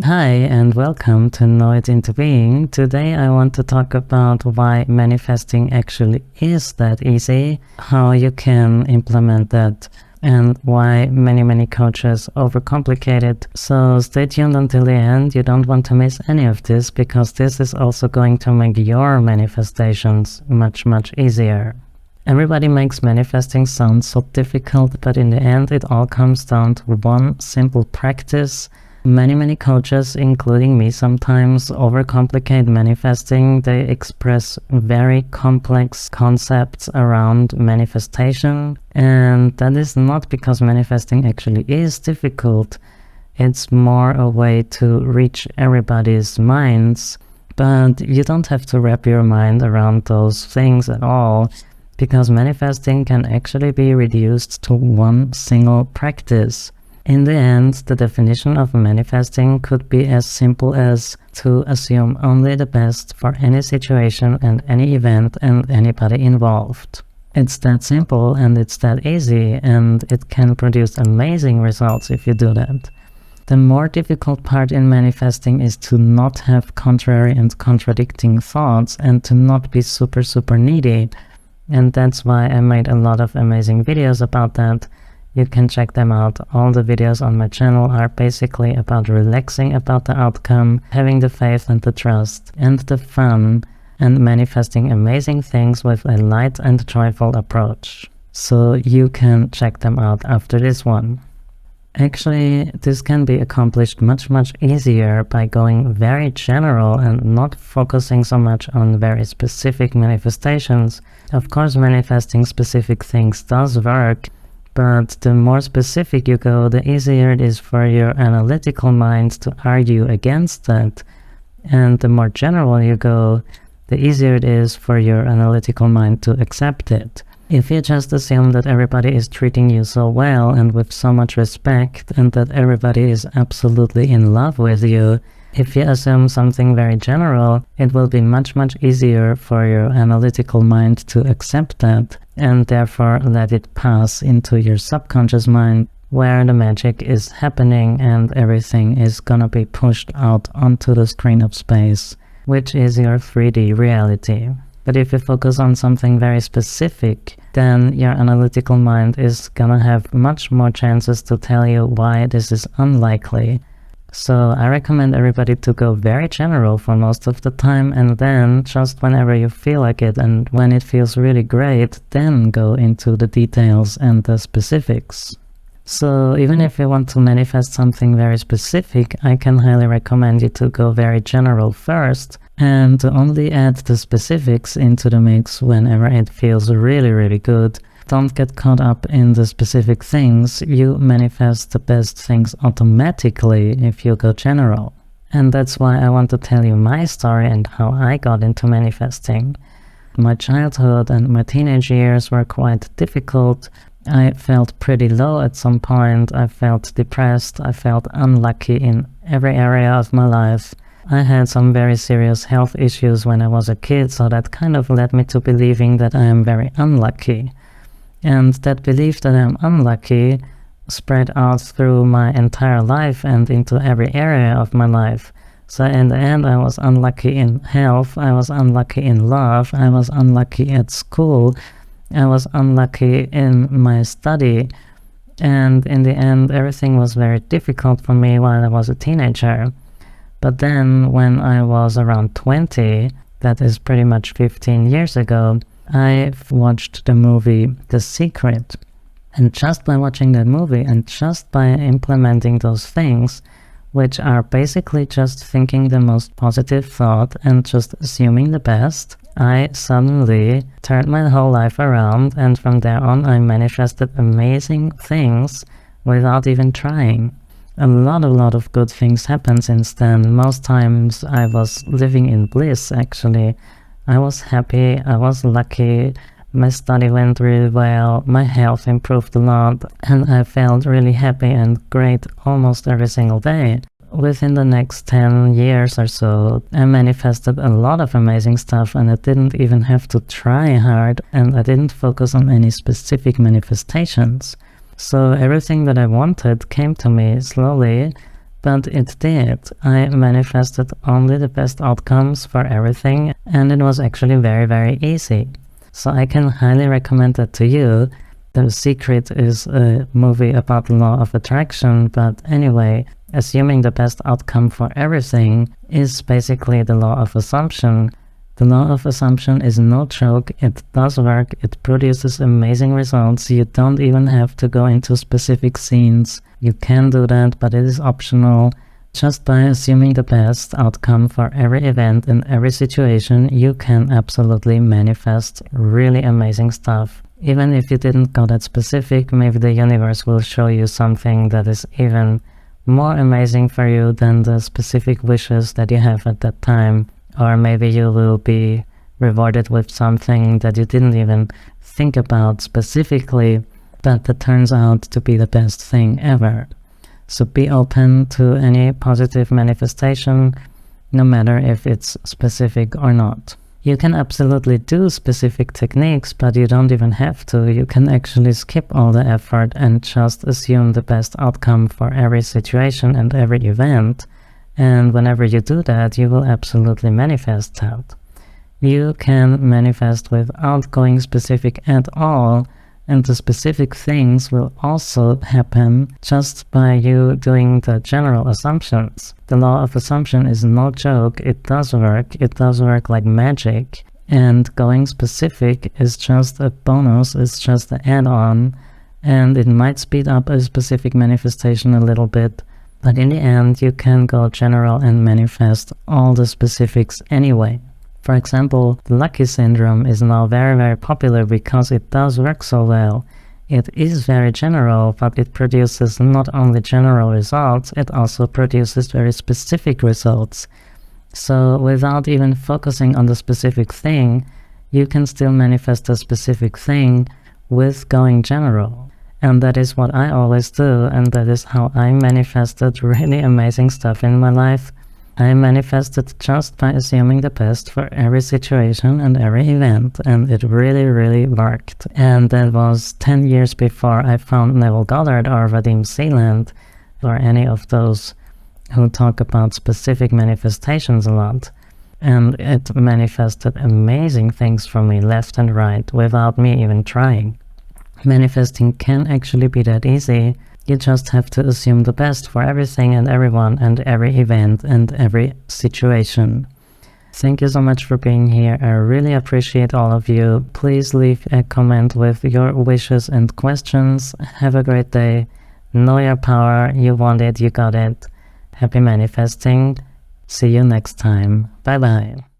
Hi and welcome to Know It Into Being. Today I want to talk about why manifesting actually is that easy, how you can implement that, and why many coaches overcomplicate it. So stay tuned until the end. You don't want to miss any of this because this is also going to make your manifestations much easier. Everybody makes manifesting sound so difficult, but in the end it all comes down to one simple practice. Many coaches, including me, sometimes overcomplicate manifesting. They express very complex concepts around manifestation, and that is not because manifesting actually is difficult. It's more a way to reach everybody's minds, but you don't have to wrap your mind around those things at all, because manifesting can actually be reduced to one single practice. In the end, the definition of manifesting could be as simple as to assume only the best for any situation and any event and anybody involved. It's that simple and it's that easy, and it can produce amazing results if you do that. The more difficult part in manifesting is to not have contrary and contradicting thoughts and to not be super needy. And that's why I made a lot of amazing videos about that. You can check them out. All the videos on my channel are basically about relaxing about the outcome, having the faith and the trust and the fun, and manifesting amazing things with a light and joyful approach. So you can check them out after this one. Actually, this can be accomplished much easier by going very general and not focusing so much on very specific manifestations. Of course, manifesting specific things does work, but the more specific you go, the easier it is for your analytical mind to argue against that. And the more general you go, the easier it is for your analytical mind to accept it. If you just assume that everybody is treating you so well and with so much respect, and that everybody is absolutely in love with you, if you assume something very general, it will be much easier for your analytical mind to accept that, and therefore let it pass into your subconscious mind, where the magic is happening and everything is gonna be pushed out onto the screen of space, which is your 3D reality. But if you focus on something very specific, then your analytical mind is gonna have much more chances to tell you why this is unlikely. So I recommend everybody to go very general for most of the time, and then just whenever you feel like it and when it feels really great, then go into the details and the specifics. So even if you want to manifest something very specific, I can highly recommend you to go very general first and to only add the specifics into the mix whenever it feels really good. Don't get caught up in the specific things. You manifest the best things automatically if you go general. And that's why I want to tell you my story and how I got into manifesting. My childhood and my teenage years were quite difficult. I felt pretty low at some point. I felt depressed. I felt unlucky in every area of my life. I had some very serious health issues when I was a kid, so that kind of led me to believing that I am very unlucky. And that belief that I'm unlucky spread out through my entire life and into every area of my life. So in the end, I was unlucky in health, I was unlucky in love, I was unlucky at school, I was unlucky in my study. And in the end, everything was very difficult for me while I was a teenager. But then when I was around 20, that is pretty much 15 years ago, I watched the movie The Secret. And just by watching that movie and just by implementing those things, which are basically just thinking the most positive thought and just assuming the best, I suddenly turned my whole life around, and from there on I manifested amazing things without even trying. A lot of good things happened since then. Most times I was living in bliss, actually. I was happy, I was lucky, my study went really well, my health improved a lot, and I felt really happy and great almost every single day. Within the next 10 years or so, I manifested a lot of amazing stuff, and I didn't even have to try hard, and I didn't focus on any specific manifestations. So everything that I wanted came to me slowly, But it did. I manifested only the best outcomes for everything, and it was actually very, very easy. So I can highly recommend that to you. The Secret is a movie about the law of attraction, but anyway, assuming the best outcome for everything is basically the law of assumption. The law of assumption is no joke, it does work, it produces amazing results, you don't even have to go into specific scenes. You can do that, but it is optional. Just by assuming the best outcome for every event in every situation, you can absolutely manifest really amazing stuff. Even if you didn't go that specific, maybe the universe will show you something that is even more amazing for you than the specific wishes that you have at that time. Or maybe you will be rewarded with something that you didn't even think about specifically, but that turns out to be the best thing ever. So be open to any positive manifestation, no matter if it's specific or not. You can absolutely do specific techniques, but you don't even have to. You can actually skip all the effort and just assume the best outcome for every situation and every event. And whenever you do that, you will absolutely manifest that. You can manifest without going specific at all, and the specific things will also happen just by you doing the general assumptions. The law of assumption is no joke, it does work like magic, and going specific is just a bonus, it's just an add-on, and it might speed up a specific manifestation a little bit, but in the end you can go general and manifest all the specifics anyway. For example, the lucky syndrome is now very, very popular because it does work so well. It is very general, but it produces not only general results, it also produces very specific results. So without even focusing on the specific thing, you can still manifest a specific thing with going general. And that is what I always do, and that is how I manifested really amazing stuff in my life. I manifested just by assuming the best for every situation and every event, and it really, really worked. And that was 10 years before I found Neville Goddard or Vadim Sealand, or any of those who talk about specific manifestations a lot. And it manifested amazing things for me left and right without me even trying. Manifesting can actually be that easy. You just have to assume the best for everything and everyone and every event and every situation. Thank you so much for being here. I really appreciate all of you. Please leave a comment with your wishes and questions. Have a great day. Know your power. You want it. You got it. Happy manifesting. See you next time. Bye bye.